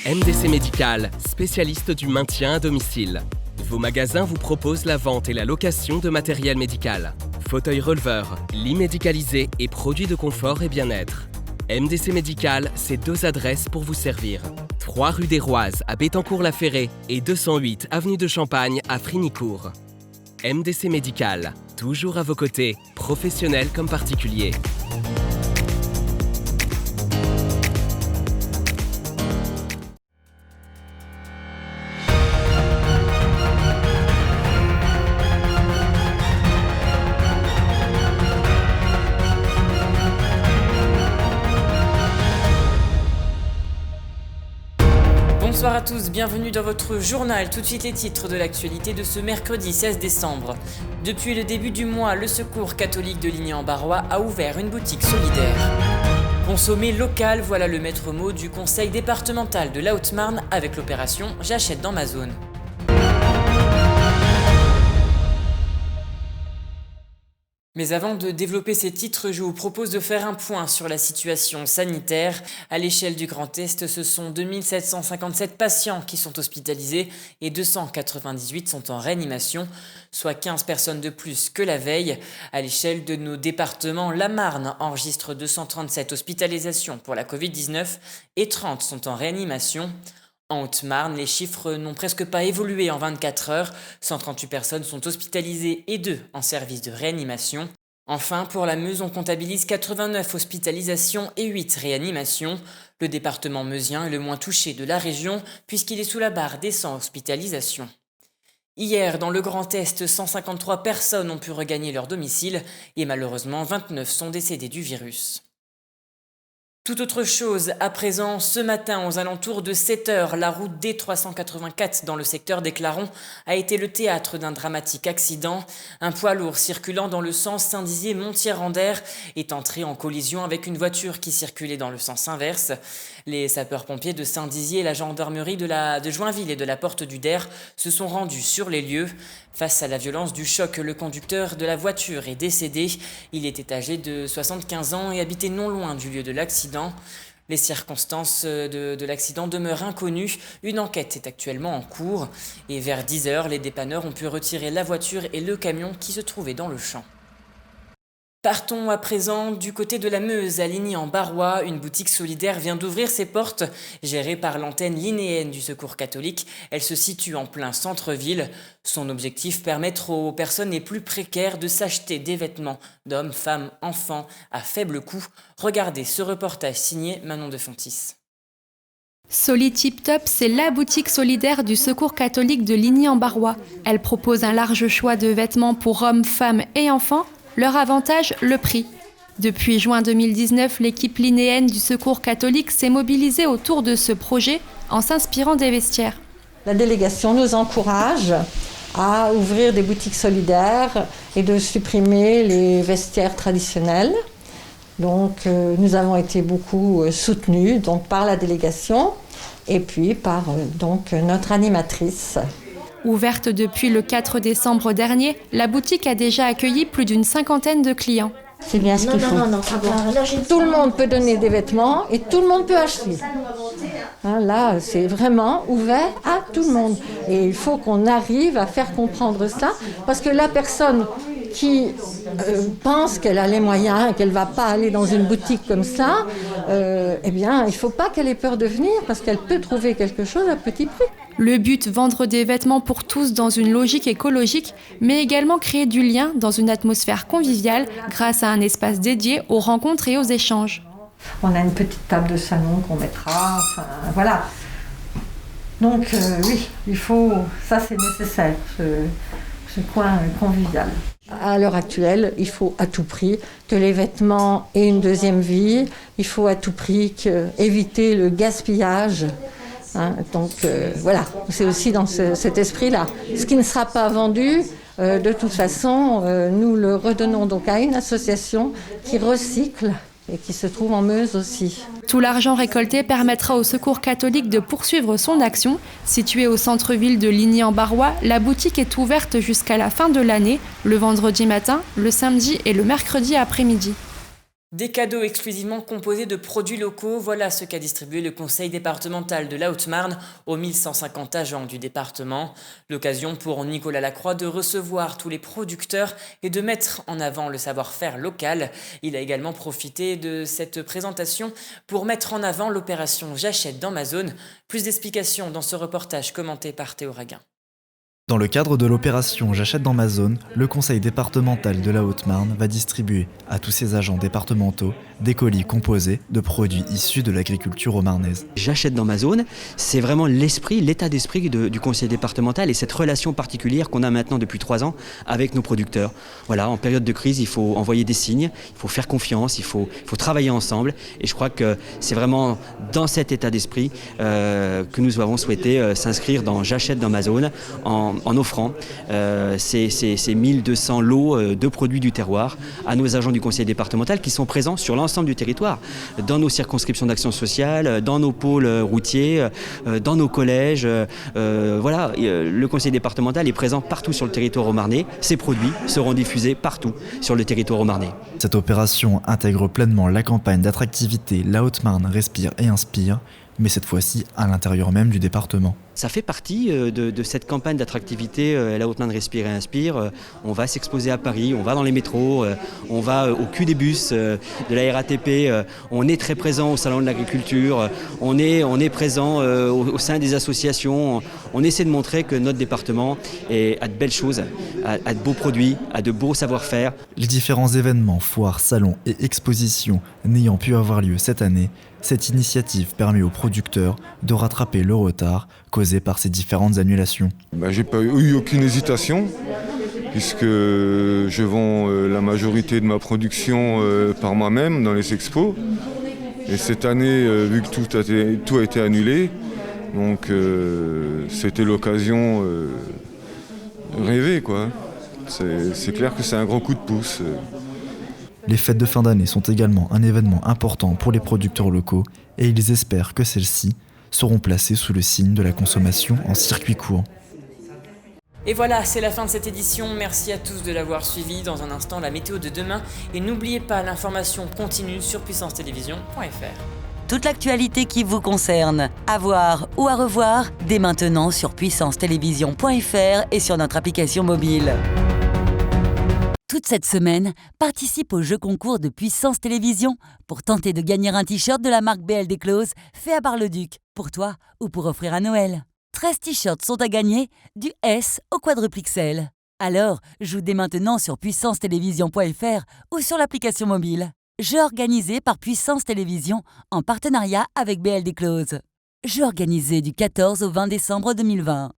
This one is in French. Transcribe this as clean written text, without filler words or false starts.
MDC Médical, spécialiste du maintien à domicile. Vos magasins vous proposent la vente et la location de matériel médical. Fauteuils releveurs, lits médicalisés et produits de confort et bien-être. MDC Médical, c'est 2 adresses pour vous servir. 3 rue des Roises à Bettencourt-la-Ferrée et 208 avenue de Champagne à Frignicourt. MDC Médical, toujours à vos côtés, professionnels comme particuliers. Bonsoir à tous, bienvenue dans votre journal. Tout de suite les titres de l'actualité de ce mercredi 16 décembre. Depuis le début du mois, le Secours catholique de Ligny-en-Barrois a ouvert une boutique solidaire. Consommer local, voilà le maître mot du conseil départemental de la Haute-Marne avec l'opération J'achète dans ma zone. Mais avant de développer ces titres, je vous propose de faire un point sur la situation sanitaire. À l'échelle du Grand Est, ce sont 2757 patients qui sont hospitalisés et 298 sont en réanimation, soit 15 personnes de plus que la veille. À l'échelle de nos départements, la Marne enregistre 237 hospitalisations pour la Covid-19 et 30 sont en réanimation. En Haute-Marne, les chiffres n'ont presque pas évolué en 24 heures. 138 personnes sont hospitalisées et 2 en service de réanimation. Enfin, pour la Meuse, on comptabilise 89 hospitalisations et 8 réanimations. Le département meusien est le moins touché de la région puisqu'il est sous la barre des 100 hospitalisations. Hier, dans le Grand Est, 153 personnes ont pu regagner leur domicile et malheureusement 29 sont décédées du virus. Tout autre chose, à présent, ce matin, aux alentours de 7h, la route D384 dans le secteur des Clarons a été le théâtre d'un dramatique accident. Un poids lourd circulant dans le sens Saint-Dizier-Montier-Randers est entré en collision avec une voiture qui circulait dans le sens inverse. Les sapeurs-pompiers de Saint-Dizier et la gendarmerie de Joinville et de la Porte du Der se sont rendus sur les lieux. Face à la violence du choc, le conducteur de la voiture est décédé. Il était âgé de 75 ans et habitait non loin du lieu de l'accident. Les circonstances de l'accident demeurent inconnues. Une enquête est actuellement en cours. Et vers 10h, les dépanneurs ont pu retirer la voiture et le camion qui se trouvaient dans le champ. Partons à présent du côté de la Meuse, à Ligny-en-Barrois. Une boutique solidaire vient d'ouvrir ses portes. Gérée par l'antenne linéenne du Secours catholique, elle se situe en plein centre-ville. Son objectif, permettre aux personnes les plus précaires de s'acheter des vêtements d'hommes, femmes, enfants à faible coût. Regardez ce reportage signé Manon de Fontis. Soli Tip Top, c'est la boutique solidaire du Secours catholique de Ligny-en-Barrois. Elle propose un large choix de vêtements pour hommes, femmes et enfants. Leur avantage, le prix. Depuis juin 2019, l'équipe linéenne du Secours catholique s'est mobilisée autour de ce projet en s'inspirant des vestiaires. La délégation nous encourage à ouvrir des boutiques solidaires et de supprimer les vestiaires traditionnels. Donc nous avons été beaucoup soutenus par la délégation et puis par notre animatrice. Ouverte depuis le 4 décembre dernier, la boutique a déjà accueilli plus d'une 50aine de clients. C'est bien ce qu'il faut. Tout le monde peut donner des vêtements et tout le monde peut acheter. Là, c'est vraiment ouvert à tout le monde. Et il faut qu'on arrive à faire comprendre ça, parce que la personne qui pense qu'elle a les moyens et qu'elle ne va pas aller dans une boutique comme ça, il ne faut pas qu'elle ait peur de venir, parce qu'elle peut trouver quelque chose à petit prix. Le but, vendre des vêtements pour tous dans une logique écologique, mais également créer du lien dans une atmosphère conviviale grâce à un espace dédié aux rencontres et aux échanges. On a une petite table de salon qu'on mettra, voilà. Donc oui, ça c'est nécessaire, ce coin convivial. À l'heure actuelle, il faut à tout prix que les vêtements aient une deuxième vie, il faut à tout prix éviter le gaspillage. Voilà, c'est aussi dans cet esprit-là. Ce qui ne sera pas vendu, de toute façon, nous le redonnons donc à une association qui recycle et qui se trouve en Meuse aussi. Tout l'argent récolté permettra au Secours catholique de poursuivre son action. Située au centre-ville de Ligny-en-Barrois, la boutique est ouverte jusqu'à la fin de l'année, le vendredi matin, le samedi et le mercredi après-midi. Des cadeaux exclusivement composés de produits locaux, voilà ce qu'a distribué le conseil départemental de la Haute-Marne aux 1150 agents du département. L'occasion pour Nicolas Lacroix de recevoir tous les producteurs et de mettre en avant le savoir-faire local. Il a également profité de cette présentation pour mettre en avant l'opération J'achète dans ma zone. Plus d'explications dans ce reportage commenté par Théo Raguin. Dans le cadre de l'opération J'achète dans ma zone, le conseil départemental de la Haute-Marne va distribuer à tous ses agents départementaux des colis composés de produits issus de l'agriculture haut-marnaise. J'achète dans ma zone, c'est vraiment l'esprit, l'état d'esprit du conseil départemental et cette relation particulière qu'on a maintenant depuis 3 ans avec nos producteurs. Voilà, en période de crise, il faut envoyer des signes, il faut faire confiance, il faut travailler ensemble et je crois que c'est vraiment dans cet état d'esprit que nous avons souhaité s'inscrire dans J'achète dans ma zone en offrant ces 1200 lots de produits du terroir à nos agents du conseil départemental qui sont présents sur l'ensemble du territoire, dans nos circonscriptions d'action sociale, dans nos pôles routiers, dans nos collèges. Voilà, le conseil départemental est présent partout sur le territoire haut-marnais. Ces produits seront diffusés partout sur le territoire haut-marnais. Cette opération intègre pleinement la campagne d'attractivité La Haute-Marne respire et inspire, mais cette fois-ci à l'intérieur même du département. Ça fait partie de cette campagne d'attractivité La Haute-Marne respire et inspire. On va s'exposer à Paris, on va dans les métros, on va au cul des bus de la RATP, on est très présent au salon de l'agriculture, on est présent au sein des associations. On essaie de montrer que notre département a de belles choses, a de beaux produits, a de beaux savoir-faire. Les différents événements, foires, salons et expositions n'ayant pu avoir lieu cette année, cette initiative permet aux producteurs de rattraper le retard causé par ces différentes annulations. J'ai pas eu aucune hésitation puisque je vends la majorité de ma production par moi-même dans les expos. Et cette année, vu que tout a été annulé, donc c'était l'occasion rêvée, quoi. C'est clair que c'est un gros coup de pouce. Les fêtes de fin d'année sont également un événement important pour les producteurs locaux et ils espèrent que celles-ci seront placées sous le signe de la consommation en circuit court. Et voilà, c'est la fin de cette édition. Merci à tous de l'avoir suivi. Dans un instant, la météo de demain. Et n'oubliez pas, l'information continue sur puissancetélévision.fr. Toute l'actualité qui vous concerne, à voir ou à revoir, dès maintenant sur puissancetélévision.fr et sur notre application mobile. Toute cette semaine, participe au jeu concours de Puissance Télévision pour tenter de gagner un t-shirt de la marque BL Close fait à Bar-le-Duc, pour toi ou pour offrir à Noël. 13 t-shirts sont à gagner, du S au quadruple XL. Alors, joue dès maintenant sur puissancetélévision.fr ou sur l'application mobile. Jeu organisé par Puissance Télévision en partenariat avec BL Close. Jeu organisé du 14 au 20 décembre 2020.